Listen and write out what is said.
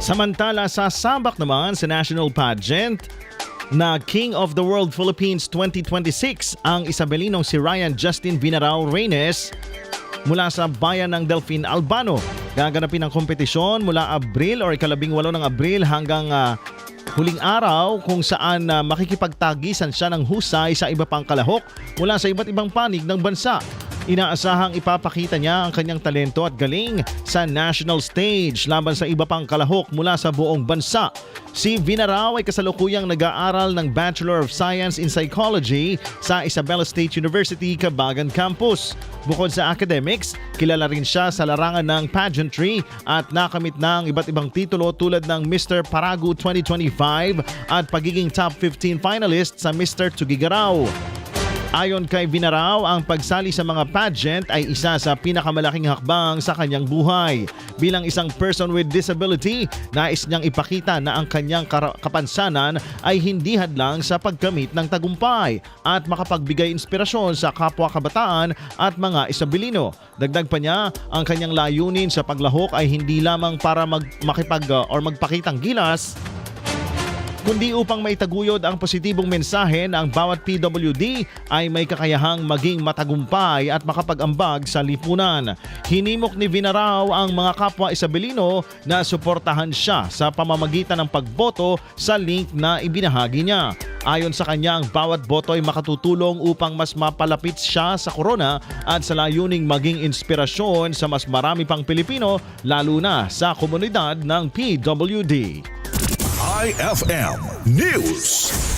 Samantala sa sabak naman sa national pageant na King of the World Philippines 2026 ang Isabelinong si Ryan Justin Vinarao Reynes mula sa bayan ng Delfin, Albano. Gaganapin ang kompetisyon mula Abril o ikalabing-walo ng Abril hanggang huling araw kung saan makikipagtagisan siya ng husay sa iba pang kalahok mula sa iba't ibang panig ng bansa. Inaasahang ipapakita niya ang kanyang talento at galing sa national stage laban sa iba pang kalahok mula sa buong bansa. Si Vinarao ay kasalukuyang nag-aaral ng Bachelor of Science in Psychology sa Isabela State University, Cabagan Campus. Bukod sa academics, kilala rin siya sa larangan ng pageantry at nakamit ng iba't ibang titulo tulad ng Mr. Paragu 2025 at pagiging top 15 finalist sa Mr. Tugigarao. Ayon kay Vinarao, ang pagsali sa mga pageant ay isa sa pinakamalaking hakbang sa kanyang buhay. Bilang isang person with disability, nais niyang ipakita na ang kanyang kapansanan ay hindi hadlang sa pagkamit ng tagumpay at makapagbigay inspirasyon sa kapwa kabataan at mga Isabelino. Dagdag pa niya, ang kanyang layunin sa paglahok ay hindi lamang para magpakitang gilas, kundi upang maitaguyod ang positibong mensahe na ang bawat PWD ay may kakayahang maging matagumpay at makapag-ambag sa lipunan. Hinimok ni Vinarao ang mga kapwa Isabelino na suportahan siya sa pamamagitan ng pagboto sa link na ibinahagi niya. Ayon sa kanya, ang bawat boto ay makatutulong upang mas mapalapit siya sa korona at sa layuning maging inspirasyon sa mas marami pang Pilipino, lalo na sa komunidad ng PWD. IFM News.